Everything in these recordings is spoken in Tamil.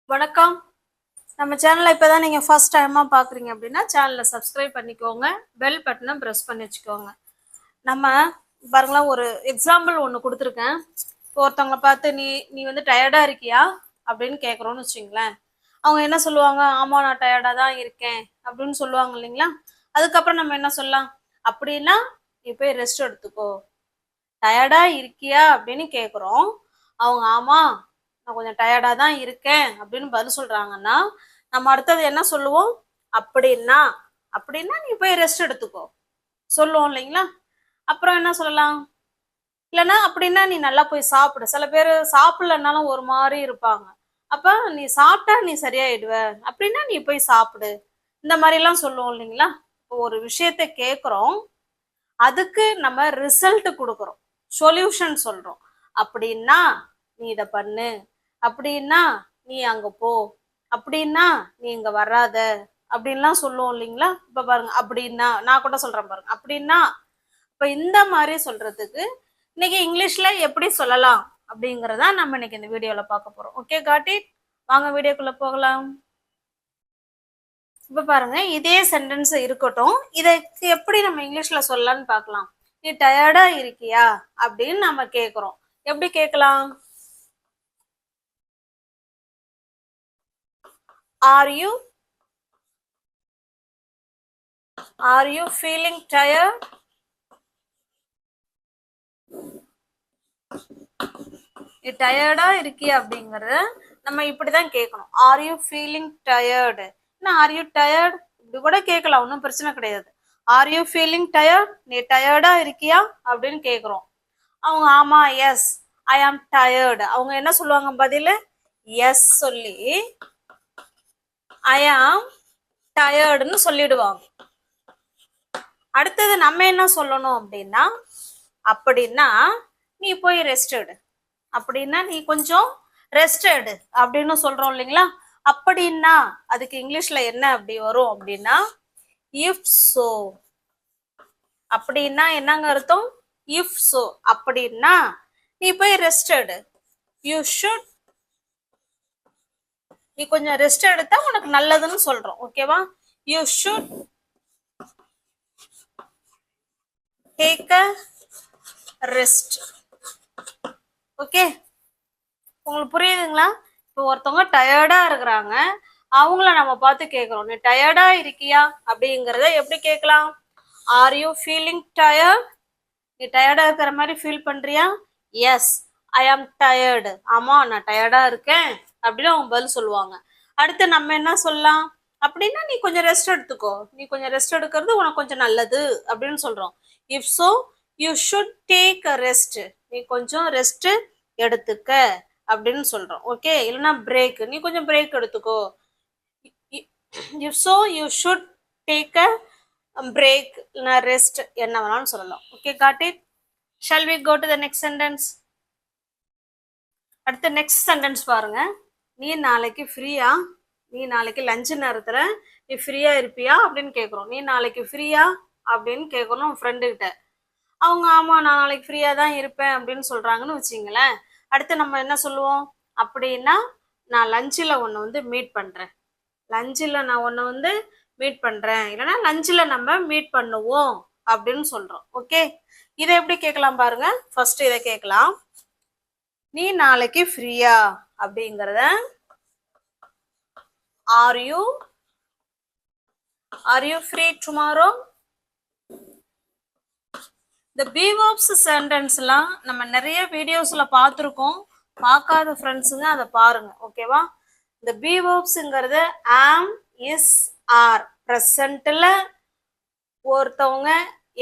வணக்கம். நம்ம சேனலை இப்போ தான் நீங்கள் ஃபர்ஸ்ட் டைமாக பார்க்குறீங்க அப்படின்னா சேனலை சப்ஸ்கிரைப் பண்ணிக்கோங்க, பெல் பட்டனை ப்ரெஸ் பண்ணி வச்சுக்கோங்க. நம்ம பாருங்களேன், ஒரு எக்ஸாம்பிள் ஒன்று கொடுத்துருக்கேன். இப்போ ஒருத்தவங்களை பார்த்து நீ நீ வந்து டயர்டாக இருக்கியா அப்படின்னு கேட்குறோன்னு வச்சுங்களேன். அவங்க என்ன சொல்லுவாங்க? ஆமாம், நான் டயர்டாக தான் இருக்கேன் அப்படின்னு சொல்லுவாங்க இல்லைங்களா. அதுக்கப்புறம் நம்ம என்ன சொல்லலாம்? அப்படின்னா நீ போய் ரெஸ்ட் எடுத்துக்கோ. டயர்டாக இருக்கியா அப்படின்னு கேட்குறோம். அவங்க ஆமாம், நான் கொஞ்சம் டயர்டாக தான் இருக்கேன் அப்படின்னு பதில் சொல்கிறாங்கன்னா நம்ம அடுத்தது என்ன சொல்லுவோம்? அப்படின்னா அப்படின்னா நீ போய் ரெஸ்ட் எடுத்துக்கோ சொல்லுவோம் இல்லைங்களா. அப்புறம் என்ன சொல்லலாம்? இல்லைன்னா அப்படின்னா நீ நல்லா போய் சாப்பிடு. சில பேர் சாப்பிடலனாலும் ஒரு மாதிரி இருப்பாங்க. அப்போ நீ சாப்பிட்டா நீ சரியாயிடுவ, அப்படின்னா நீ போய் சாப்பிடு. இந்த மாதிரிலாம் சொல்லுவோம் இல்லைங்களா. இப்போ ஒரு விஷயத்த கேட்குறோம், அதுக்கு நம்ம ரிசல்ட் கொடுக்குறோம், சொல்யூஷன் சொல்கிறோம். அப்படின்னா நீ இதை பண்ணு, அப்படின்னா நீ அங்கே போ, அப்படின்னா நீ இங்கே வராத அப்படின்லாம் சொல்லுவோம் இல்லைங்களா. இப்போ பாருங்க, அப்படின்னா நான் கூட சொல்கிறேன் பாருங்க, அப்படின்னா. இப்போ இந்த மாதிரி சொல்கிறதுக்கு இன்னைக்கு இங்கிலீஷில் எப்படி சொல்லலாம் அப்படிங்கிறத நம்ம இன்னைக்கு இந்த வீடியோவில் பார்க்க போகிறோம். Okay, got it. வாங்க வீடியோக்குள்ளே போகலாம். இப்போ பாருங்க, இதே சென்டென்ஸ் இருக்கட்டும், இதுக்கு எப்படி நம்ம இங்கிலீஷில் சொல்லலான்னு பார்க்கலாம். நீ டயர்டாக இருக்கியா அப்படின்னு நம்ம கேட்குறோம். எப்படி கேட்கலாம்? Are you feeling tired? நீ டயர்டா இருக்கியா அப்படிங்கறத நம்ம இப்படிதான் கேட்கணும். R you feeling tired? Are you tired இப்படி கூட கேட்கலாம், ஒன்றும் பிரச்சனை கிடையாது. R you feeling tired? நீ டயர்டா இருக்கியா அப்படின்னு கேட்குறோம். அவங்க ஆமா, எஸ் ஐ ஆம் டயர்டு. அவங்க என்ன சொல்லுவாங்க? பதில் எஸ் சொல்லி ஐ ஆம் டயர்டுன்னு சொல்லிடுவாங்க. அடுத்தது நம்ம என்ன சொல்லணும் அப்படின்னா, அப்படின்னா நீ போய் ரெஸ்ட் எடு, அப்படின்னா நீ கொஞ்சம் ரெஸ்ட் எடு அப்படின்னு சொல்றோம் இல்லைங்களா. அப்படின்னா அதுக்கு இங்கிலீஷ்ல என்ன அப்படி வரும் அப்படின்னா இஃப் சோ. அப்படின்னா என்னங்க அர்த்தம்? If so. அப்படின்னா நீ போய் ரெஸ்ட் எடு. You should. நீ கொஞ்சம் ரெஸ்ட் எடுத்தா உனக்கு நல்லதுன்னு சொல்றோம். ஓகேவா? You should take a rest. Okay, உங்களுக்கு புரியுதுங்களா? இப்போ ஒருத்தவங்க டயர்டா இருக்கிறாங்க, அவங்கள நம்ம பார்த்து கேட்குறோம், நீ டயர்டா இருக்கியா அப்படிங்கிறத எப்படி கேட்கலாம்? R you feeling tired? நீ டயர்டா இருக்கிற மாதிரி ஃபீல் பண்றியா? எஸ் ஐ ஆம் டயர்டு. ஆமா, நான் டயர்டா இருக்கேன் அப்படின்னு அவங்க பதில் சொல்லுவாங்க. அடுத்து நம்ம என்ன சொல்லலாம்? அப்படின்னா நீ கொஞ்சம் ரெஸ்ட் எடுத்துக்கோ, நீ கொஞ்சம் ரெஸ்ட் எடுக்கிறது உனக்கு கொஞ்சம் நல்லது அப்படின்னு சொல்றோம். If so you should take a rest. நீ கொஞ்சம் ரெஸ்ட் எடுத்துக்க அப்படின்னு சொல்றோம். ஓகே, இல்லைன்னா பிரேக், நீ கொஞ்சம் பிரேக் எடுத்துக்கோ. If so you should take a break, இல்லைன்னா ரெஸ்ட், என்ன வேணாலும் சொல்லலாம். Okay, got it. Shall we go to the next sentence? அடுத்த நெக்ஸ்ட் சென்டென்ஸ் பாருங்க. நீ நாளைக்கு ஃப்ரீயா? நீ நாளைக்கு லஞ்சு நேரத்துல நீ ஃப்ரீயா இருப்பியா அப்படின்னு கேட்குறோம். நீ நாளைக்கு ஃப்ரீயா அப்படின்னு கேட்கணும் ஃப்ரெண்டு கிட்ட. அவங்க ஆமா, நான் நாளைக்கு ஃப்ரீயா தான் இருப்பேன் அப்படின்னு சொல்றாங்கன்னு வச்சுங்களேன். அடுத்து நம்ம என்ன சொல்லுவோம்? அப்படின்னா நான் லஞ்சில் உன்னை வந்து மீட் பண்றேன். லஞ்சில் நான் உன்னை வந்து மீட் பண்றேன், இல்லைன்னா லஞ்சில் நம்ம மீட் பண்ணுவோம் அப்படின்னு சொல்றோம். ஓகே, இதை எப்படி கேட்கலாம் பாருங்க. ஃபர்ஸ்ட் இதை கேட்கலாம். நீ நாளைக்கு ஃப்ரீயா அப்படிங்கிறத ஆர் யூ ஃப்ரீ டுமாரோ? இந்த பி வெர்ப்ஸ் சென்டென்ஸ்லாம் நம்ம நிறைய வீடியோஸ்ல பார்த்துருக்கோம். பார்க்காத ஃப்ரெண்ட்ஸுங்க அதை பாருங்க. ஓகேவா? இந்த பி வெர்ப்ஸுங்கிறது ஆம், இஸ், ஆர். ப்ரெசண்ட்ல ஒருத்தவங்க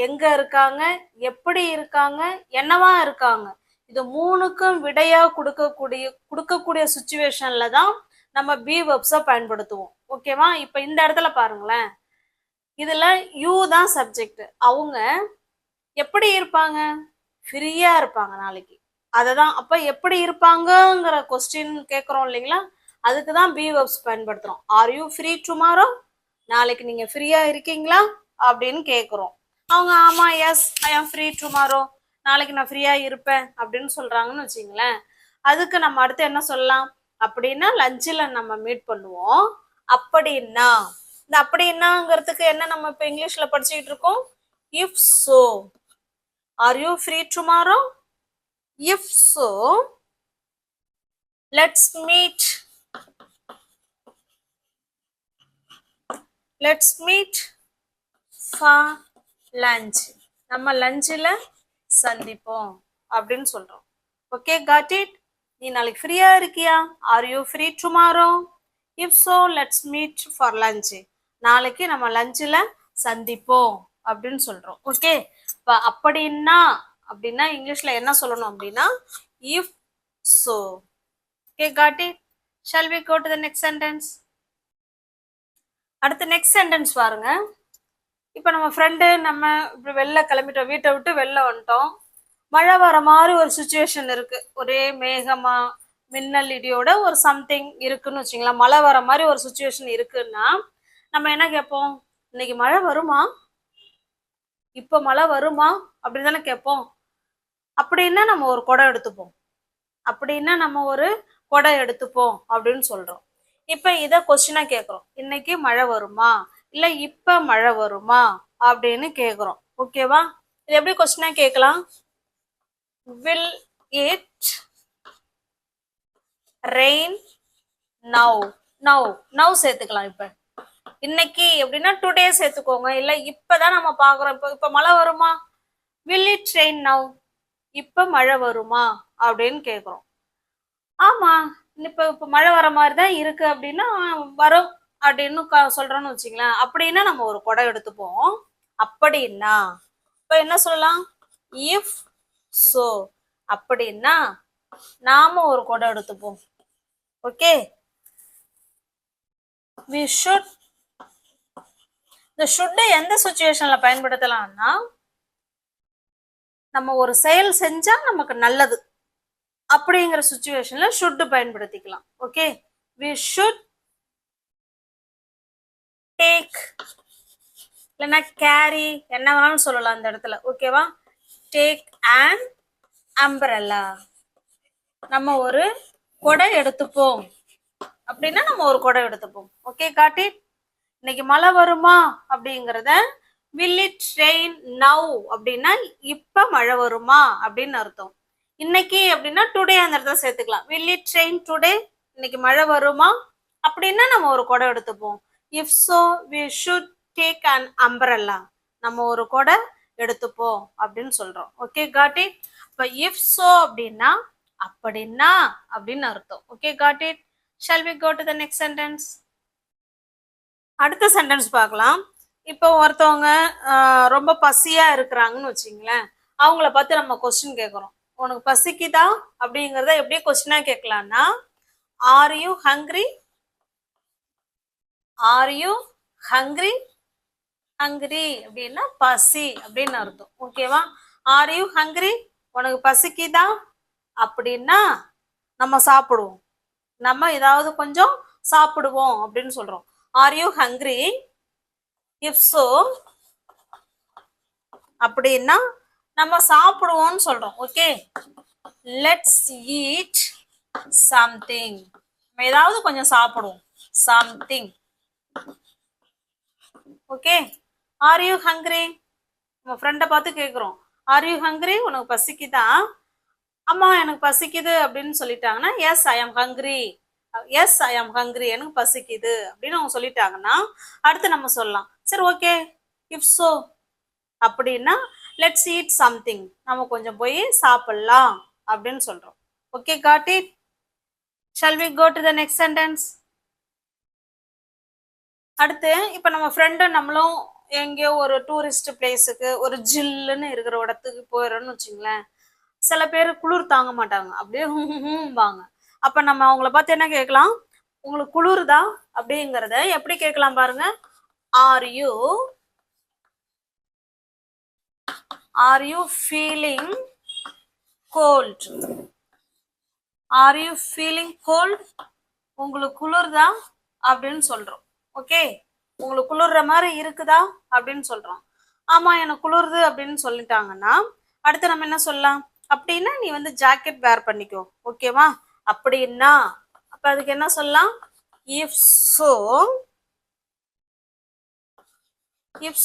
எங்க இருக்காங்க, எப்படி இருக்காங்க, என்னவா இருக்காங்க, இது மூணுக்கும் விடையா கொடுக்கக்கூடிய சுச்சுவேஷன்ல தான் நம்ம பி வெர்ப்ஸை பயன்படுத்துவோம். ஓகேவா? இப்போ இந்த இடத்துல பாருங்களேன், இதுல யூ தான் சப்ஜெக்ட். அவங்க எப்படி இருப்பாங்க? ஃப்ரீயா இருப்பாங்க நாளைக்கு. அததான் அப்ப எப்படி இருப்பாங்கங்கிற கொஸ்டின் கேட்குறோம் இல்லைங்களா. அதுக்கு தான் பி வெர்ப்ஸ் பயன்படுத்துறோம். Are you free tomorrow? நாளைக்கு நீங்க ஃப்ரீயா இருக்கீங்களா அப்படின்னு கேட்குறோம். அவங்க ஆமா, எஸ் ஐ ஆம் ஃப்ரீ டுமாரோ, நாளைக்கு நான் ஃப்ரீயா இருப்பேன் அப்படின்னு சொல்றாங்கன்னு வச்சுங்களேன். அதுக்கு நம்ம அடுத்து என்ன சொல்லலாம்? அப்படின்னா லஞ்சில் நம்ம மீட் பண்ணுவோம். அப்படின்னா இந்த அப்படின்னாங்கிறதுக்கு என்ன நம்ம இப்போ இங்கிலீஷ்ல படிச்சுக்கிட்டு இருக்கோம்? If so. Are you free tomorrow? If so let's meet. Let's meet for lunch. நம்ம லஞ்சில் சந்திப்போம் அப்படின்னு சொல்றோம். Okay, got it? நீ நாளைக்கு ஃப்ரீயா இருக்கியா? Are you free tomorrow? If so let's meet for lunch. நாளைக்கு நம்ம லஞ்சில் சந்திப்போம் அப்படின்னு சொல்றோம். ஓகே, இப்போ அப்படின்னா அப்படின்னா இங்கிலீஷ்ல என்ன சொல்லணும் அப்படின்னா if so. Okay, got it? Shall we go to the next sentence? அடுத்து நெக்ஸ்ட் சென்டென்ஸ் பாருங்க. இப்போ நம்ம ஃப்ரெண்டு நம்ம இப்படி வெளில கிளம்பிட்டோம், வீட்டை விட்டு வெளில வந்துட்டோம். மழை வர மாதிரி ஒரு சுச்சுவேஷன் இருக்கு. ஒரே மேகமா மின்னல் இடியோட ஒரு சம்திங் இருக்குன்னு வச்சுங்களேன். மழை வர மாதிரி ஒரு சுச்சுவேஷன் இருக்குன்னா நம்ம என்ன கேட்போம்? இன்னைக்கு மழை வருமா? இப்போ மழை வருமா அப்படின்னு தானே கேட்போம். அப்படின்னா நம்ம ஒரு குடம் எடுத்துப்போம். அப்படின்னா நம்ம ஒரு குடம் எடுத்துப்போம் அப்படின்னு சொல்றோம். இப்ப இத கொஸ்டினா கேட்கிறோம். இன்னைக்கு மழை வருமா இல்ல இப்ப மழை வருமா அப்படின்னு கேக்குறோம். ஓகேவா? இது எப்படி கொஸ்டினா கேட்கலாம்? Will it rain now? Now now சேர்த்துக்கலாம். இப்ப இன்னைக்கு எப்படின்னா டுடே சேர்த்துக்கோங்க. இல்ல இப்பதான் நம்ம பாக்குறோம். இப்ப மழை வருமா? Will it rain now? இப்ப மழை வருமா அப்படின்னு கேக்குறோம். ஆமா, இப்ப மழை வர மாதிரிதான் இருக்கு அப்படின்னா வரும் அப்படின்னு சொல்றோம்னு வச்சுங்களேன். அப்படின்னா நம்ம ஒரு குடம் எடுத்துப்போம். அப்படின்னா இப்ப என்ன சொல்லலாம்? If so. அப்படின்னா நாம ஒரு குடம் எடுத்துப்போம். Okay, we should. இந்த should எந்த சுச்சுவேஷன்ல பயன்படுத்தலாம்னா நம்ம ஒரு செயல் செஞ்சா நமக்கு நல்லது அப்படிங்கிற சுச்சுவேஷன்ல should பயன்படுத்திக்கலாம். ஓகே, we should take இல்லைன்னா கேரி என்ன வேணாலும் சொல்லலாம் அந்த இடத்துல. ஓகேவா? Take an umbrella. நம்ம ஒரு கொடை எடுத்துப்போம் அப்படின்னா நம்ம ஒரு கொடை எடுத்துப்போம். Okay, got it? இன்னைக்கு மழை வருமா அப்படிங்கிறத will it rain now அப்படின்னா இப்ப மழை வருமா அப்படின்னு அர்த்தம். இன்னைக்கு அப்படின்னா டுடே அந்த இடத்துல சேர்த்துக்கலாம். will it rain today? இன்னைக்கு மழை வருமா அப்படின்னா நம்ம ஒரு கொடை எடுத்துப்போம். if so we should take an umbrella. நம்ம ஒரு கொடை எடுத்துப்போம் அப்படின்னு சொல்றோம். Okay, got it? இப்ப if so அப்படின்னா அப்படின்னா அப்படின்னு அர்த்தம். Okay, got it? shall we go to the next sentence? அடுத்த சென்டென்ஸ் பார்க்கலாம். இப்போ ஒருத்தவங்க ரொம்ப பசியா இருக்கிறாங்கன்னு வச்சுங்களேன். அவங்கள பார்த்து நம்ம கொஸ்டின் கேட்குறோம். உனக்கு பசிக்குதா அப்படிங்கிறத எப்படி கொஸ்டினா கேட்கலாம்னா are you hungry? Are you hungry? Hungry அப்படின்னா பசி அப்படின்னு அர்த்தம். ஓகேவா? Are you hungry? உனக்கு பசிக்குதா அப்படின்னா நம்ம சாப்பிடுவோம். நம்ம ஏதாவது கொஞ்சம் சாப்பிடுவோம் அப்படின்னு சொல்றோம். R you hungry? If so அப்படின்னா நம்ம சாப்பிடுவோம்னு சொல்றோம். Okay, let's eat something. நம்ம ஏதாவது கொஞ்சம் சாப்பிடுவோம். Something. Okay, R you hungry? நம்ம ஃப்ரெண்டை பார்த்து கேட்குறோம். R you hungry? உனக்கு பசிக்குதா? அம்மா எனக்கு பசிக்குது அப்படின்னு சொல்லிட்டாங்கன்னா எஸ் ஐ ஆம் ஹங்க்ரி. எஸ் ஐ ஆம் ஹங்க்ரி, எனக்கு பசிக்குது அப்படின்னு அவங்க சொல்லிட்டாங்கன்னா அடுத்து நம்ம சொல்லலாம். சரி, ஓகே, இஃப் சோ அப்படின்னா லெட்ஸ் ஈட் சம்திங். நம்ம கொஞ்சம் போய் சாப்பிடலாம் அப்படின்னு சொல்றோம். Okay, got it? Shall we go to the next sentence? அடுத்து இப்ப நம்ம ஃப்ரெண்டு நம்மளும் எங்கேயோ ஒரு டூரிஸ்ட் பிளேஸுக்கு ஒரு ஜில்லுன்னு இருக்கிற இடத்துக்கு போயிடறோம்னு வச்சுங்களேன். சில பேர் குளிர் தாங்க மாட்டாங்க, அப்படியே ஹூம்பாங்க. அப்ப நம்ம அவங்கள பார்த்து என்ன கேட்கலாம்? உங்களுக்கு குளிருதா அப்படிங்கிறத எப்படி கேட்கலாம் பாருங்க. Are you feeling cold? Are you feeling cold? உங்களுக்கு குளிர்தா அப்படின்னு சொல்றோம். ஓகே, உங்களுக்கு குளிர்ற மாதிரி இருக்குதா அப்படின்னு சொல்றோம். ஆமா, எனக்கு குளிருது அப்படின்னு சொல்லிட்டாங்கன்னா அடுத்து நம்ம என்ன சொல்லலாம்? அப்படின்னா நீ வந்து ஜாக்கெட் வேர் பண்ணிக்கோ. ஓகேவா? அப்படின்னா அப்ப இப்போ அதுக்கு என்ன சொல்லலாம்? இஃப்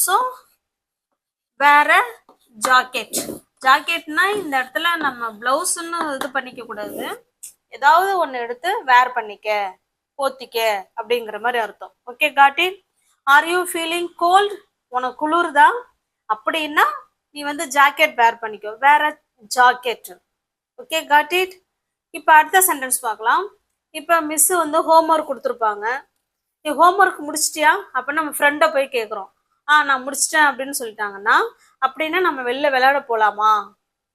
ஸோ வேற ஜாக்கெட். ஜாக்கெட்னா இந்த இடத்துல நம்ம பிளவுஸ்ன்னு இது பண்ணிக்க கூடாது. ஏதாவது ஒன்று எடுத்து வேர் பண்ணிக்க, போத்திக்க அப்படிங்கிற மாதிரி அர்த்தம். Okay, got it? Are you feeling cold? உனக்கு குளிர்தா? அப்படின்னா நீ வந்து ஜாக்கெட் வேர் பண்ணிக்கோ, வேற ஜாக்கெட். Okay, got it? இப்போ அடுத்த சென்டென்ஸ் பார்க்கலாம். இப்போ மிஸ் வந்து ஹோம்ஒர்க் கொடுத்துருப்பாங்க. நீ ஹோம்ஒர்க் முடிச்சிட்டியா? அப்போ நம்ம ஃப்ரெண்டை போய் கேட்குறோம். நான் முடிச்சிட்டேன் அப்படின்னு சொல்லிட்டாங்கன்னா, அப்படின்னா நம்ம வெளில விளையாட போகலாமா?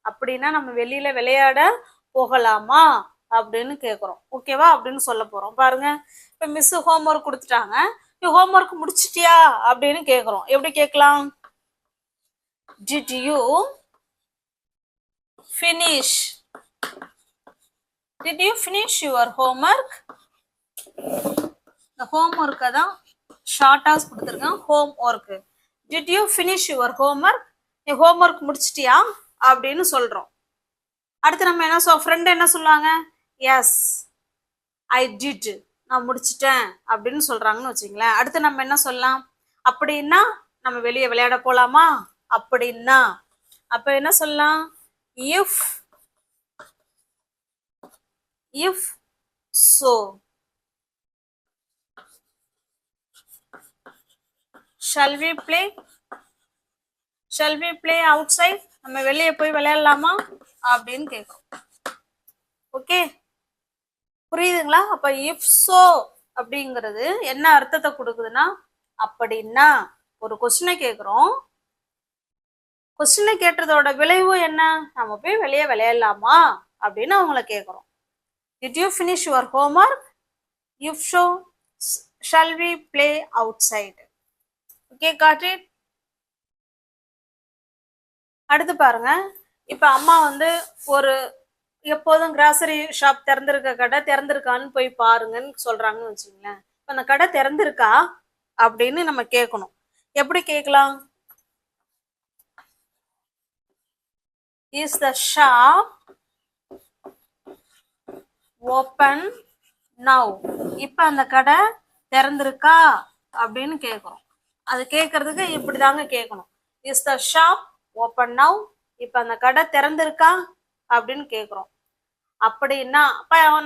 அப்படின்னா நம்ம வெளியில விளையாட போகலாமா அப்படின்னு கேட்குறோம். ஓகேவா? அப்படின்னு சொல்ல போகிறோம். பாருங்க, இப்போ மிஸ் ஹோம்ஒர்க் கொடுத்துட்டாங்க. நீ ஹோம்ஒர்க் முடிச்சிட்டியா அப்படின்னு கேட்குறோம். எப்படி கேட்கலாம்? Did you finish? Did you finish your homework? இந்த ஹோம்ஒர்க்கை தான் ஷார்ட்டாக கொடுத்துருக்கேன், home work. Did you finish your homework? நீ ஹோம்ஒர்க் முடிச்சிட்டியா அப்படின்னு சொல்கிறோம். அடுத்து நம்ம என்ன ஃப்ரெண்டு என்ன சொல்லுவாங்க? எஸ் ஐ டிட், நான் முடிச்சிட்டேன் அப்படின்னு சொல்கிறாங்கன்னு வச்சுங்களேன். அடுத்து நம்ம என்ன சொல்லலாம்? அப்படின்னா நம்ம வெளியே விளையாட போகலாமா? அப்படின்னா அப்போ என்ன சொல்லலாம்? If so shall we play outside? நம்ம வெளியே போய் விளையாடலாமா அப்படின்னு கேட்கும். ஓகே, புரியுதுங்களா? அப்ப இஃப் சோ அப்படிங்கிறது என்ன அர்த்தத்தை கொடுக்குதுன்னா, அப்படின்னா ஒரு கொஸ்டினை கேட்குறோம். கொஸ்டினை கேட்டதோட விளைவு என்ன? நம்ம போய் வெளியே விளையாடலாமா அப்படின்னு அவங்கள கேட்குறோம். Did you finish your homework? If so, shall we play outside? Okay, got it? அடுத்து பாருங்க, இப்ப அம்மா வந்து ஒரு எப்போதும் கிராசரி ஷாப் திறந்திருக்க கடை திறந்திருக்கான்னு போய் பாருங்கன்னு சொல்றாங்கன்னு வச்சுங்களேன். இப்ப அந்த கடை திறந்திருக்கா அப்படின்னு நம்ம கேட்கணும். எப்படி கேட்கலாம்? Is the shop open now? இப்ப அந்த கடை திறந்திருக்கா அப்படின்னு கேட்குறோம். அது கேட்கறதுக்கு இப்படிதாங்க கேட்கணும். Is the shop open now? இப்ப அந்த கடை திறந்திருக்கா அப்படின்னு கேட்குறோம். அப்படின்னா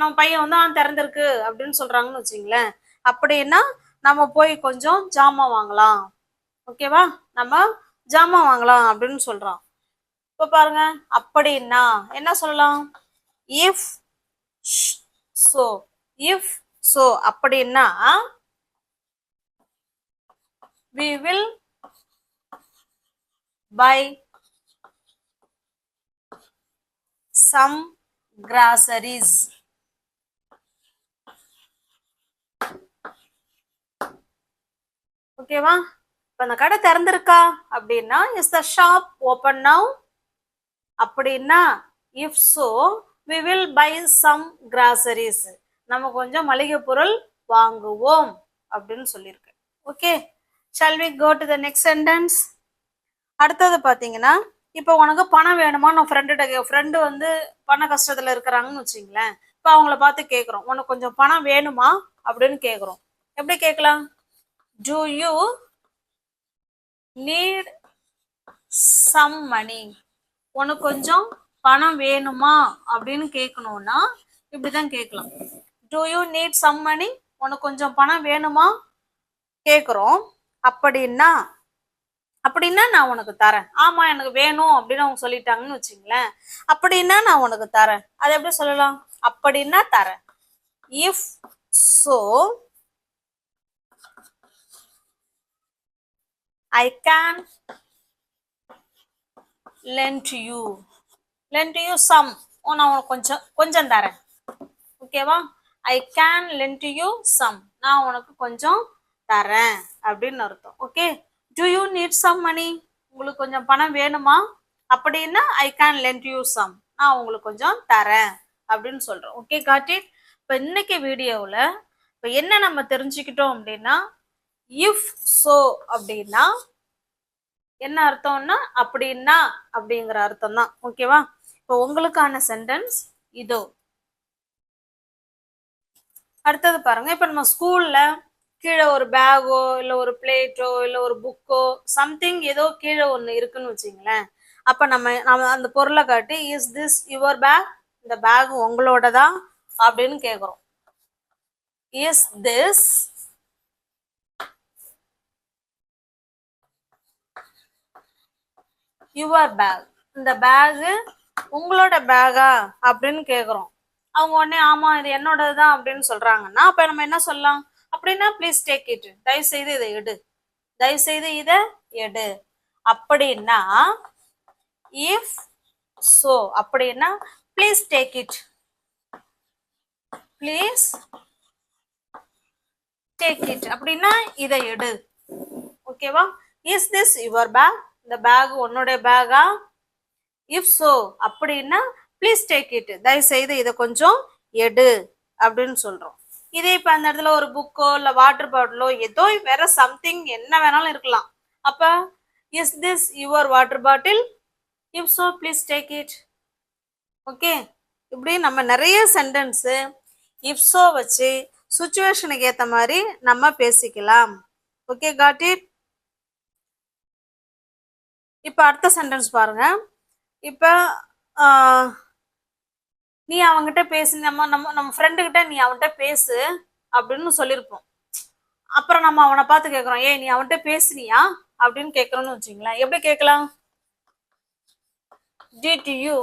நம்ம பையன் வந்து திறந்திருக்கு அப்படின்னு சொல்றாங்கன்னு வச்சுங்களேன். அப்படின்னா நம்ம போய் கொஞ்சம் ஜாமான் வாங்கலாம். ஓகேவா? நம்ம ஜாமான் வாங்கலாம் அப்படின்னு சொல்றோம். இப்ப பாருங்க, அப்படின்னா என்ன சொல்லலாம்? இஃப் so அப்படின்னா we will buy some groceries. ஓகேவா? இப்ப அந்த கடை திறந்திருக்கா அப்படின்னா is the shop open now? அப்படின்னா if so we will buy some groceries. நம்ம கொஞ்சம் மளிகை பொருள் வாங்குவோம் அப்படின்னு சொல்லியிருக்கேன். Okay, shall we go to the next sentence? அடுத்தது பார்த்தீங்கன்னா, இப்போ உனக்கு பணம் வேணுமா? நான் ஃப்ரெண்டு வந்து பண கஷ்டத்துல இருக்கிறாங்கன்னு வச்சுங்களேன். இப்போ அவங்கள பார்த்து கேட்குறோம், உனக்கு கொஞ்சம் பணம் வேணுமா அப்படின்னு கேட்குறோம். எப்படி கேட்கலாம்? Do you need some money? உனக்கு கொஞ்சம் பணம் வேணுமா அப்படின்னு கேட்கணும்னா இப்படிதான் கேட்கலாம். Do you need some money? உனக்கு கொஞ்சம் பணம் வேணுமா கேட்குறோம். அப்படின்னா நான் உனக்கு தரேன். ஆமா எனக்கு வேணும் அப்படின்னு அவங்க சொல்லிட்டாங்கன்னு வச்சுங்களேன். அப்படின்னா நான் உனக்கு தரேன். அது எப்படி சொல்லலாம்? அப்படின்னா தரேன். If so I can lend you some. நான் உனக்கு கொஞ்சம் தரேன். ஓகேவா? I can lend you some. நான் உனக்கு கொஞ்சம் தரேன் அப்படின்னு அர்த்தம். Okay, do you need some money? உங்களுக்கு கொஞ்சம் பணம் வேணுமா? அப்படின்னா I can lend you some. நான் உங்களுக்கு கொஞ்சம் தரேன் அப்படின்னு சொல்றோம். Okay, got it? இப்போ இன்னைக்கு வீடியோவில் இப்போ என்ன நம்ம தெரிஞ்சுக்கிட்டோம் அப்படின்னா, இஃப் so அப்படின்னா என்ன அர்த்தம்னா அப்படின்னா அப்படிங்கிற அர்த்தம் தான். ஓகேவா? இப்போ உங்களுக்கான சென்டென்ஸ் இதோ. அடுத்தது பாருங்க, இப்ப நம்ம ஸ்கூல்ல கீழே ஒரு பேக்கோ இல்ல ஒரு பிளேட்டோ இல்ல ஒரு புக்கோ சம்திங் ஏதோ கீழே ஒண்ணு இருக்குன்னு வச்சுங்களேன். அப்ப நம்ம நம்ம அந்த பொருளை காட்டி இஸ் திஸ் யுவர் பேக், இந்த பேக் உங்களோடதா அப்படின்னு கேக்குறோம். இஸ் திஸ் யுவர் பேக், இந்த பேக் உங்களோட பேகா அப்படின்னு கேக்குறோம். அவங்க உடனே ஆமா இது என்னோடதுதான் அப்படின்னு சொல்றாங்கன்னா அப்ப நம்ம என்ன சொல்லலாம் அப்படின்னா, ப்ளீஸ் டேக் இட், தயவு செய்து இதை எடு, தயவு செய்து இதை எடு. அப்படின்னா இஃப் சோ, அப்படின்னா please take it, please take it அப்படின்னா இதை எடு. ஓகேவா? இஸ் திஸ் யுவர் பேக், இந்த பேக் உன்னோட பேகா? இஃப் சோ அப்படின்னா ப்ளீஸ் டேக் இட், தயவு செய்து இதை கொஞ்சம் எடு அப்படின்னு சொல்றோம். இதே இப்ப அந்த இடத்துல ஒரு புக்கோ இல்ல வாட்டர் பாட்டிலோ ஏதோ வேற சம்திங் என்ன வேணாலும் இருக்கலாம். அப்ப is this your water bottle, if so please take it. Okay, இப்படி நம்ம நிறைய சென்டென்ஸ் இஃப் சோ வச்சு சுச்சுவேஷனுக்கு ஏத்த மாதிரி நம்ம பேசிக்கலாம். Okay, got it. இப்ப அடுத்த சென்டென்ஸ் பாருங்க. இப்ப நீ அவன்கிட்ட பேசு, நம்ம நம்ம நம்ம ஃப்ரெண்டு கிட்ட நீ அவன்கிட்ட பேசு அப்படின்னு சொல்லியிருப்போம். அப்புறம் நம்ம அவனை பார்த்து கேட்குறோம், ஏய் நீ அவன்கிட்ட பேசுனியா அப்படின்னு கேட்குறோன்னு வச்சுங்களேன். எப்படி கேட்கலாம்? Did you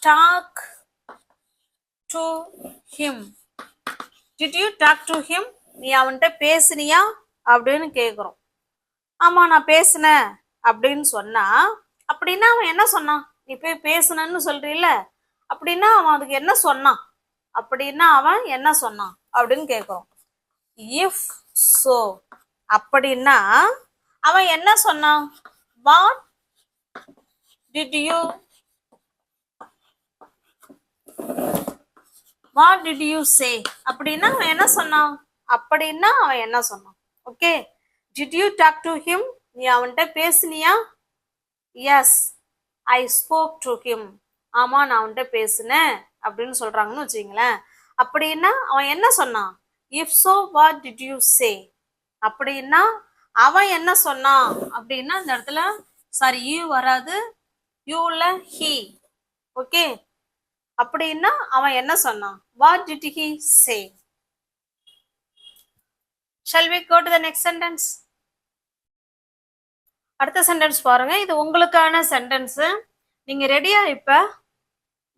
talk to him? Did you talk to him? நீ அவன்கிட்ட பேசுனியா அப்படின்னு கேட்குறோம். ஆமா நான் பேசினேன் அப்படின்னு சொன்னா அப்படின்னா அவன் என்ன சொன்னான்? நீ போய் பேசுனன்னு சொல்றீல்ல, அப்படின்னா அவன் அதுக்கு என்ன சொன்னான்? அப்படின்னா அவன் என்ன சொன்னான் அப்படின்னு கேட்குறோம். இஃப் சோ அப்படின்னா அவன் என்ன சொன்னான்? வாட் டிட் யூ சே அப்படின்னா அவன் என்ன சொன்னான்? அப்படின்னா அவன் என்ன சொன்னான்? Okay, did you talk to him, நீ அவன்கிட்ட பேசுனியா? Yes I spoke to him, ஆமா நான் அவன்கிட்ட பேசுனேன் அப்படின்னு சொல்றாங்கன்னு வச்சுங்களேன். அப்படின்னா அவன் என்ன சொன்னான்? If so what did you say அப்படின்னா அவன் என்ன சொன்னான் அப்படின்னா இந்த இடத்துல சாரி யூ வராது, யூல ஹி. ஓகே, அப்படின்னா அவன் என்ன சொன்னான்? What did he say. Shall we go to the next sentence? அடுத்த சென்டென்ஸ் பாருங்க, இது உங்களுக்கான சென்டென்ஸ். நீங்க ரெடியா?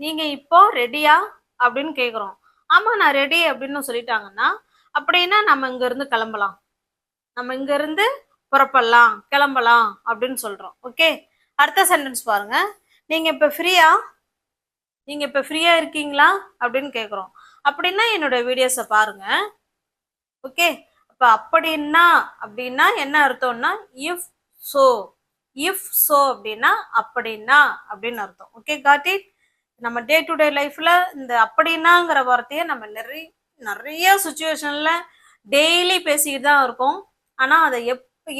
நீங்க இப்போ ரெடியா அப்படின்னு கேக்குறோம். ஆமா நான் ரெடி அப்படின்னு சொல்லிட்டாங்கன்னா அப்படின்னா நம்ம இங்க இருந்து கிளம்பலாம், நம்ம இங்க இருந்து புறப்படலாம், கிளம்பலாம் அப்படின்னு சொல்றோம். ஓகே, அடுத்த சென்டென்ஸ் பாருங்க. நீங்க இப்ப ஃப்ரீயா இருக்கீங்களா அப்படின்னு கேக்குறோம். அப்படின்னா என்னோட வீடியோஸை பாருங்க. ஓகே, அப்ப அப்படின்னா என்ன அர்த்தம்னா இஃப் சோ அப்படின்னா அப்படின்னா அப்படின்னு அர்த்தம். Okay, got it. நம்ம டே டு டே லைஃப்ல இந்த அப்படின்னாங்கிற வார்த்தையை நம்ம நிறைய சுச்சுவேஷன்ல டெய்லி பேசிக்கிட்டு தான் இருக்கோம். ஆனா அதை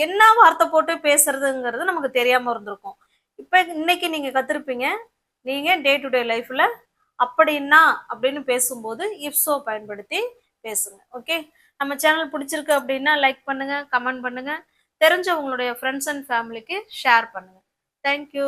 என்ன வார்த்தை போட்டு பேசுறதுங்கிறது நமக்கு தெரியாம இருந்திருக்கும். இப்ப இன்னைக்கு நீங்க கத்துருப்பீங்க. நீங்க டே டு டே லைஃப்ல அப்படின்னா அப்படின்னு பேசும்போது இஃப் சோ பயன்படுத்தி பேசுங்க. ஓகே, நம்ம சேனல் பிடிச்சிருக்கு அப்படின்னா லைக் பண்ணுங்க, கமெண்ட் பண்ணுங்க, தெரிஞ்ச உங்களுடைய ஃப்ரெண்ட்ஸ் அண்ட் ஃபேமிலிக்கு ஷேர் பண்ணுங்க. தேங்க்யூ.